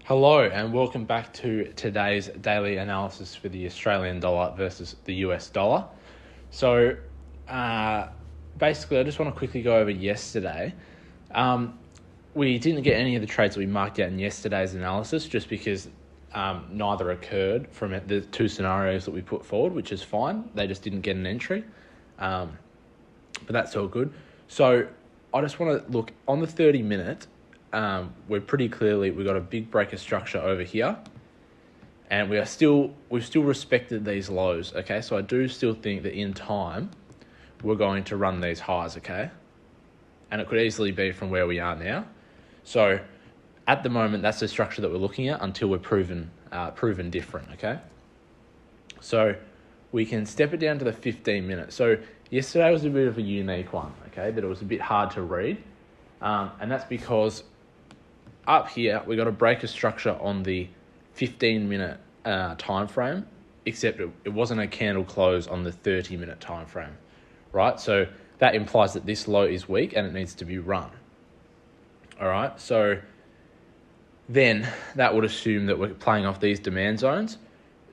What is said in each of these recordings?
Hello and welcome back to today's daily analysis for the Australian dollar versus the US dollar. So basically I just want to quickly go over yesterday. We didn't get any of the trades that we marked out in yesterday's analysis just because neither occurred from the two scenarios that we put forward, which is fine. They just didn't get an entry, but that's all good. So I just want to look on the 30 minute. We're pretty clearly, we've got a big break of structure over here, and we've still respected these lows, okay? So I do still think that in time, we're going to run these highs, okay? And it could easily be from where we are now. So at the moment, that's the structure that we're looking at until we're proven different, okay? So we can step it down to the 15 minutes. So yesterday was a bit of a unique one, okay? That it was a bit hard to read. And that's because up here, we got a break of structure on the 15-minute time frame, except it wasn't a candle close on the 30-minute time frame, right? So that implies that this low is weak and it needs to be run. All right, so then that would assume that we're playing off these demand zones.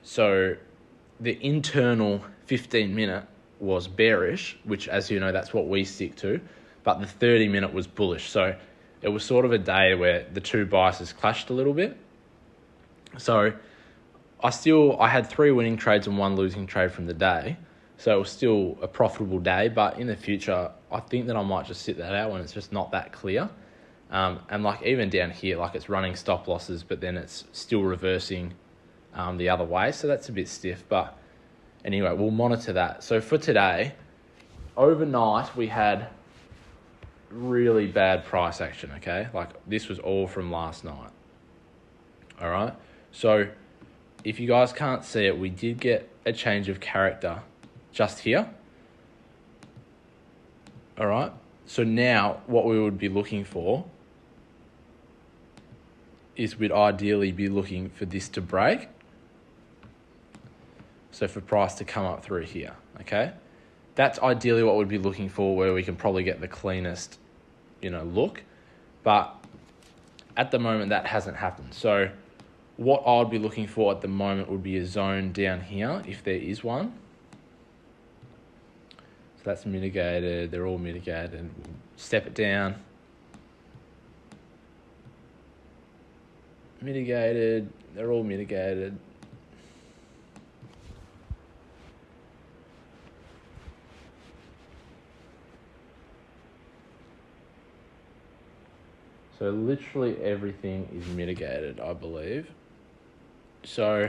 So the internal 15-minute was bearish, which, as you know, that's what we stick to, but the 30-minute was bullish. So it was sort of a day where the two biases clashed a little bit. So I had 3 winning trades and 1 losing trade from the day. So it was still a profitable day, but in the future, I think that I might just sit that out when it's just not that clear. And like even down here, like it's running stop losses, but then it's still reversing the other way. So that's a bit stiff, but anyway, we'll monitor that. So for today, overnight, we had really bad price action, okay? Like this was all from last night. All right, so if you guys can't see it, we did get a change of character just here. All right, so now what we would be looking for is we'd ideally be looking for this to break, so for price to come up through here, okay? That's ideally what we'd be looking for, where we can probably get the cleanest look, but at the moment that hasn't happened. So what I'd be looking for at the moment would be a zone down here, if there is one. So that's mitigated, they're all mitigated. We'll step it down. Mitigated, they're all mitigated. So literally everything is mitigated, I believe. So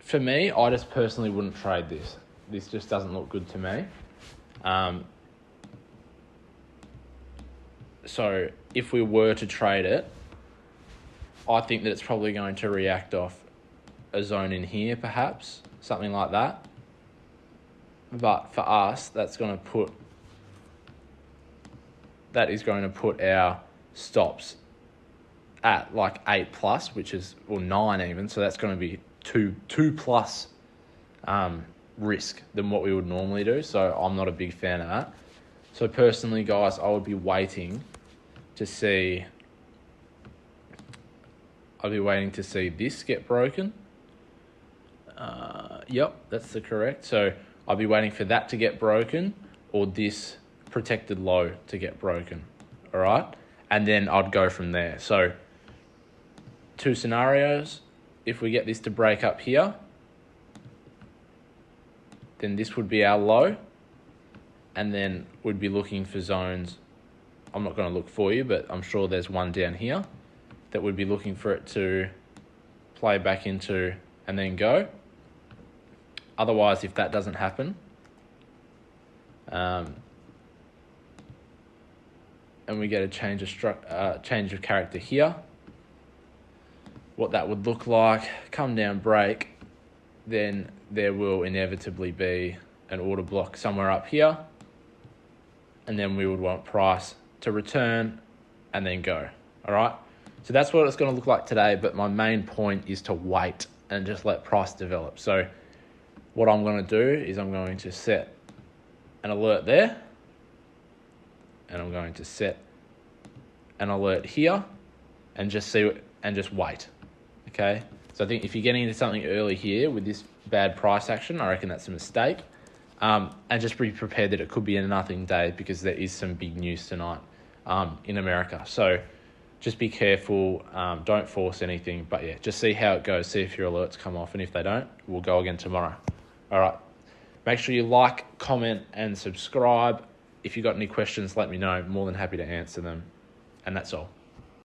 for me, I just personally wouldn't trade this. This just doesn't look good to me. So if we were to trade it, I think that it's probably going to react off a zone in here, perhaps, something like that. But for us, that is going to put our stops at like 8+, which is, or 9 even. So that's going to be two plus risk than what we would normally do. So I'm not a big fan of that. So personally, guys, I would be waiting to see. I'll be waiting to see this get broken. Yep, that's the correct. So I'll be waiting for that to get broken, or this protected low to get broken. All right, and then I'd go from there. So 2 scenarios. If we get this to break up here, then this would be our low, and then we'd be looking for zones. I'm not going to look for you, but I'm sure there's one down here that would be looking for it to play back into and then go. Otherwise, if that doesn't happen, and we get a change of character here, what that would look like, come down, break, then there will inevitably be an order block somewhere up here, and then we would want price to return and then go. All right, so that's what it's going to look like today, but my main point is to wait and just let price develop. So what I'm going to do is I'm going to set an alert there, and I'm going to set an alert here, and just wait. Okay, so I think if you're getting into something early here with this bad price action, I reckon that's a mistake. And just be prepared that it could be a nothing day because there is some big news tonight in America. So just be careful. Don't force anything. But yeah, just see how it goes. See if your alerts come off. And if they don't, we'll go again tomorrow. All right. Make sure you like, comment, and subscribe. If you've got any questions, let me know. More than happy to answer them. And that's all.